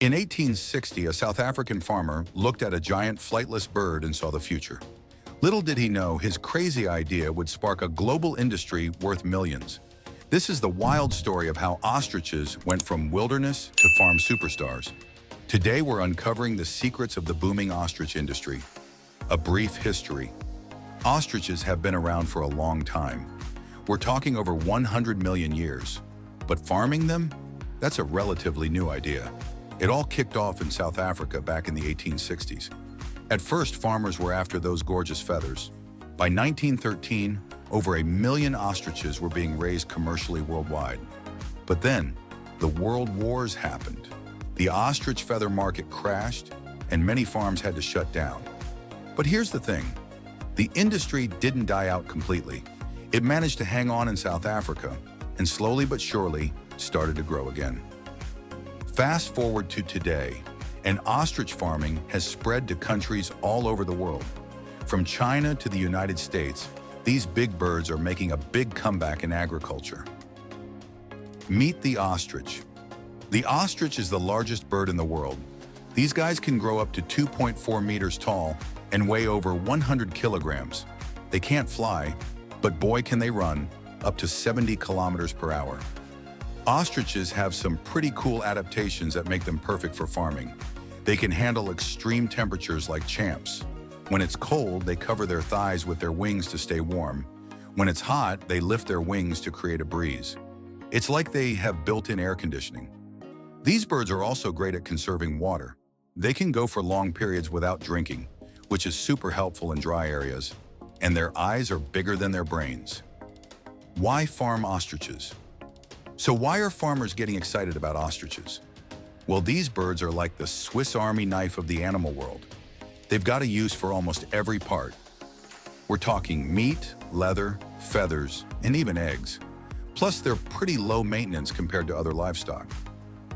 In 1860, a South African farmer looked at a giant flightless bird and saw the future. Little did he know his crazy idea would spark a global industry worth millions. This is the wild story of how ostriches went from wilderness to farm superstars. Today we're uncovering the secrets of the booming ostrich industry. A brief history. Ostriches have been around for a long time. We're talking over 100 million years. But farming them? That's a relatively new idea. It all kicked off in South Africa back in the 1860s. At first, farmers were after those gorgeous feathers. By 1913, over 1 million ostriches were being raised commercially worldwide. But then, the world wars happened. The ostrich feather market crashed, and many farms had to shut down. But here's the thing. The industry didn't die out completely. It managed to hang on in South Africa, and slowly but surely started to grow again. Fast forward to today, and ostrich farming has spread to countries all over the world. From China to the United States, these big birds are making a big comeback in agriculture. Meet the ostrich. The ostrich is the largest bird in the world. These guys can grow up to 2.4 meters tall and weigh over 100 kilograms. They can't fly, but boy can they run, up to 70 kilometers per hour. Ostriches have some pretty cool adaptations that make them perfect for farming. They can handle extreme temperatures like champs. When it's cold, they cover their thighs with their wings to stay warm. When it's hot, they lift their wings to create a breeze. It's like they have built-in air conditioning. These birds are also great at conserving water. They can go for long periods without drinking, which is super helpful in dry areas. And their eyes are bigger than their brains. Why farm ostriches? So why are farmers getting excited about ostriches? Well, these birds are like the Swiss Army knife of the animal world. They've got a use for almost every part. We're talking meat, leather, feathers, and even eggs. Plus, they're pretty low maintenance compared to other livestock.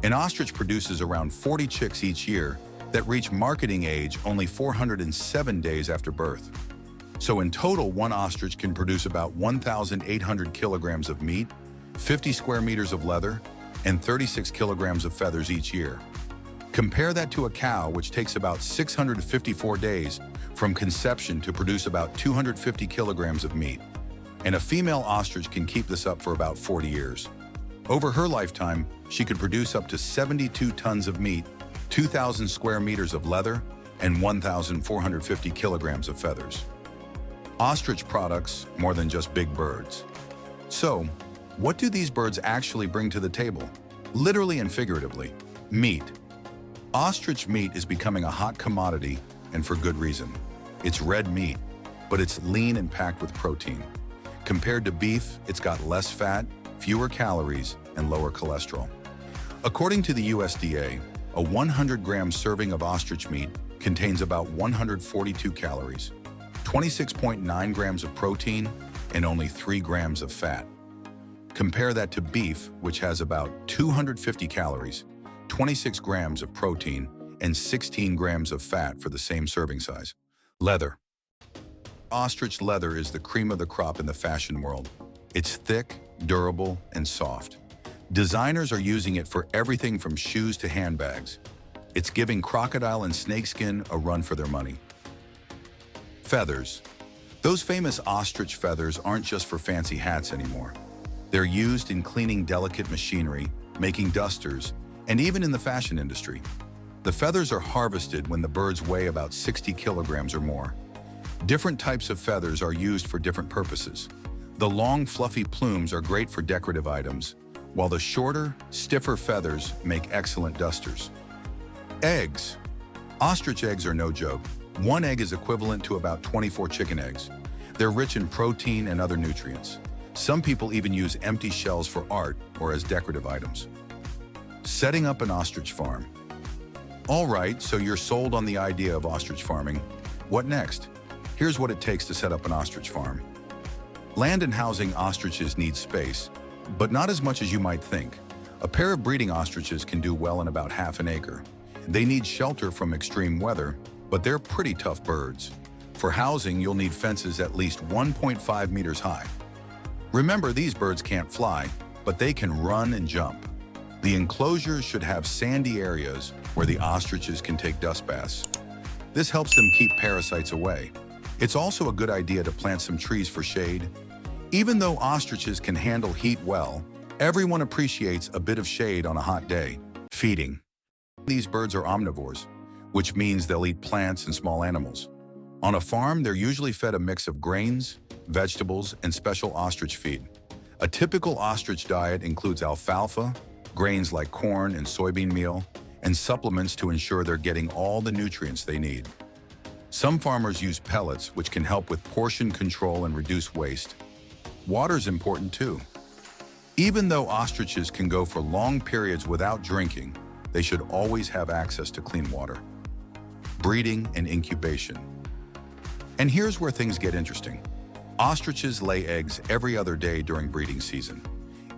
An ostrich produces around 40 chicks each year that reach marketing age only 407 days after birth. So in total, one ostrich can produce about 1,800 kilograms of meat, 50 square meters of leather, and 36 kilograms of feathers each year. Compare that to a cow, which takes about 654 days from conception to produce about 250 kilograms of meat. And a female ostrich can keep this up for about 40 years. Over her lifetime, she could produce up to 72 tons of meat, 2,000 square meters of leather, and 1,450 kilograms of feathers. Ostrich products, more than just big birds. So, what do these birds actually bring to the table? Literally and figuratively. Meat. Ostrich meat is becoming a hot commodity, and for good reason. It's red meat, but it's lean and packed with protein. Compared to beef, it's got less fat, fewer calories, and lower cholesterol. According to the USDA, a 100-gram serving of ostrich meat contains about 142 calories, 26.9 grams of protein, and only 3 grams of fat. Compare that to beef, which has about 250 calories, 26 grams of protein, and 16 grams of fat for the same serving size. Leather. Ostrich leather is the cream of the crop in the fashion world. It's thick, durable, and soft. Designers are using it for everything from shoes to handbags. It's giving crocodile and snakeskin a run for their money. Feathers. Those famous ostrich feathers aren't just for fancy hats anymore. They're used in cleaning delicate machinery, making dusters, and even in the fashion industry. The feathers are harvested when the birds weigh about 60 kilograms or more. Different types of feathers are used for different purposes. The long, fluffy plumes are great for decorative items, while the shorter, stiffer feathers make excellent dusters. Eggs. Ostrich eggs are no joke. One egg is equivalent to about 24 chicken eggs. They're rich in protein and other nutrients. Some people even use empty shells for art or as decorative items. Setting up an ostrich farm. All right, so you're sold on the idea of ostrich farming. What next? Here's what it takes to set up an ostrich farm. Land and housing ostriches need space, but not as much as you might think. A pair of breeding ostriches can do well in about half an acre. They need shelter from extreme weather, but they're pretty tough birds. For housing, you'll need fences at least 1.5 meters high. Remember, these birds can't fly, but they can run and jump. The enclosures should have sandy areas where the ostriches can take dust baths. This helps them keep parasites away. It's also a good idea to plant some trees for shade. Even though ostriches can handle heat well, everyone appreciates a bit of shade on a hot day. Feeding. These birds are omnivores, which means they'll eat plants and small animals. On a farm, they're usually fed a mix of grains, vegetables, and special ostrich feed. A typical ostrich diet includes alfalfa, grains like corn and soybean meal, and supplements to ensure they're getting all the nutrients they need. Some farmers use pellets, which can help with portion control and reduce waste. Water's important too. Even though ostriches can go for long periods without drinking, they should always have access to clean water. Breeding and incubation. And here's where things get interesting. Ostriches lay eggs every other day during breeding season.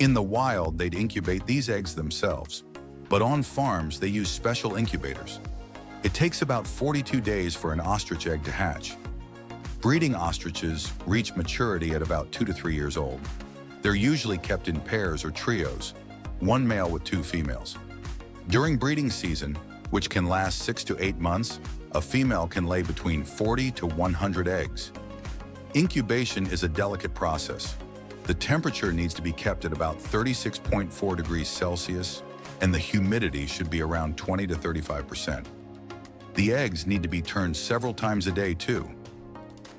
In the wild, they'd incubate these eggs themselves, but on farms, they use special incubators. It takes about 42 days for an ostrich egg to hatch. Breeding ostriches reach maturity at about 2 to 3 years old. They're usually kept in pairs or trios, one male with 2 females. During breeding season, which can last 6 to 8 months, a female can lay between 40 to 100 eggs. Incubation is a delicate process. The temperature needs to be kept at about 36.4 degrees Celsius, and the humidity should be around 20 to 35%. The eggs need to be turned several times a day too.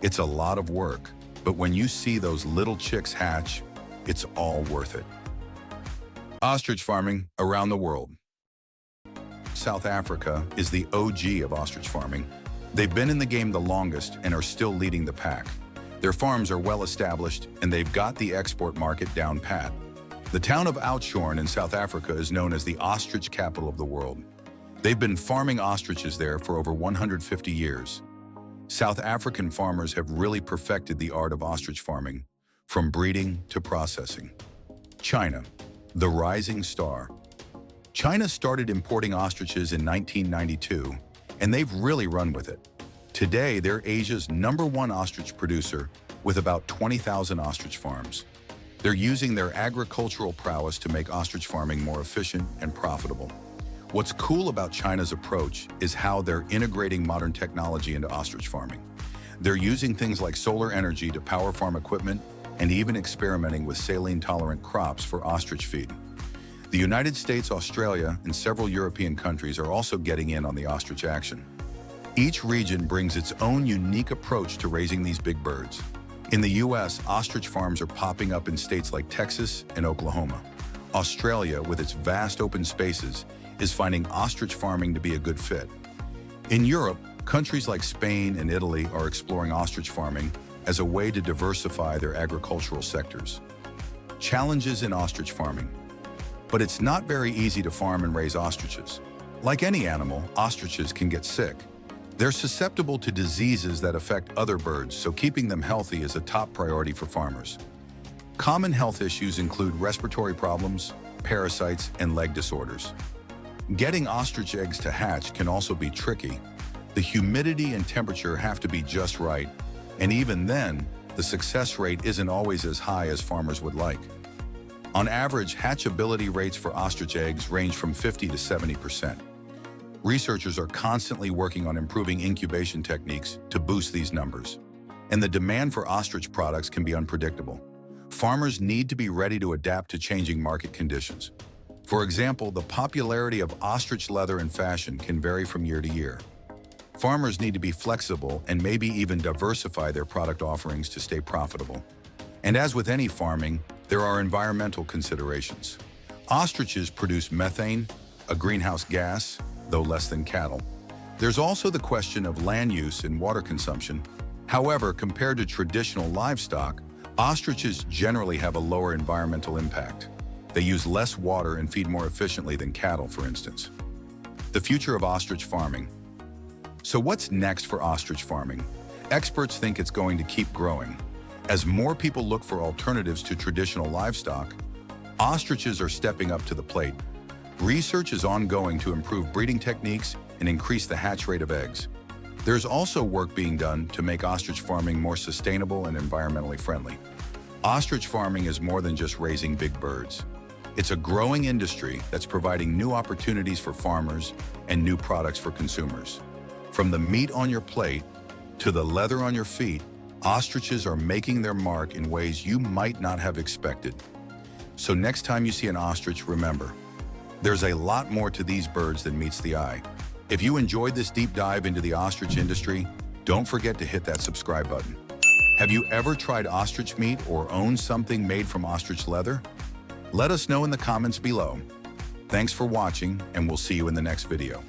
It's a lot of work, but when you see those little chicks hatch, it's all worth it. Ostrich farming around the world. South Africa is the OG of ostrich farming. They've been in the game the longest and are still leading the pack. Their farms are well established and they've got the export market down pat. The town of Oudtshoorn in South Africa is known as the ostrich capital of the world. They've been farming ostriches there for over 150 years. South African farmers have really perfected the art of ostrich farming, from breeding to processing. China, the rising star. China started importing ostriches in 1992, and they've really run with it. Today, they're Asia's #1 ostrich producer with about 20,000 ostrich farms. They're using their agricultural prowess to make ostrich farming more efficient and profitable. What's cool about China's approach is how they're integrating modern technology into ostrich farming. They're using things like solar energy to power farm equipment and even experimenting with saline-tolerant crops for ostrich feed. The United States, Australia, and several European countries are also getting in on the ostrich action. Each region brings its own unique approach to raising these big birds. In the US, ostrich farms are popping up in states like Texas and Oklahoma. Australia, with its vast open spaces, is finding ostrich farming to be a good fit. In Europe, countries like Spain and Italy are exploring ostrich farming as a way to diversify their agricultural sectors. Challenges in ostrich farming. But it's not very easy to farm and raise ostriches. Like any animal, ostriches can get sick. They're susceptible to diseases that affect other birds, so keeping them healthy is a top priority for farmers. Common health issues include respiratory problems, parasites, and leg disorders. Getting ostrich eggs to hatch can also be tricky. The humidity and temperature have to be just right, and even then, the success rate isn't always as high as farmers would like. On average, hatchability rates for ostrich eggs range from 50 to 70%. Researchers are constantly working on improving incubation techniques to boost these numbers. And the demand for ostrich products can be unpredictable. Farmers need to be ready to adapt to changing market conditions. For example, the popularity of ostrich leather in fashion can vary from year to year. Farmers need to be flexible and maybe even diversify their product offerings to stay profitable. And as with any farming, there are environmental considerations. Ostriches produce methane, a greenhouse gas, though less than cattle. There's also the question of land use and water consumption. However, compared to traditional livestock, ostriches generally have a lower environmental impact. They use less water and feed more efficiently than cattle, for instance. The future of ostrich farming. So what's next for ostrich farming? Experts think it's going to keep growing. As more people look for alternatives to traditional livestock, ostriches are stepping up to the plate. Research is ongoing to improve breeding techniques and increase the hatch rate of eggs. There's also work being done to make ostrich farming more sustainable and environmentally friendly. Ostrich farming is more than just raising big birds. It's a growing industry that's providing new opportunities for farmers and new products for consumers. From the meat on your plate to the leather on your feet, ostriches are making their mark in ways you might not have expected. So next time you see an ostrich, remember, there's a lot more to these birds than meets the eye. If you enjoyed this deep dive into the ostrich industry, don't forget to hit that subscribe button. Have you ever tried ostrich meat or owned something made from ostrich leather? Let us know in the comments below. Thanks for watching, and we'll see you in the next video.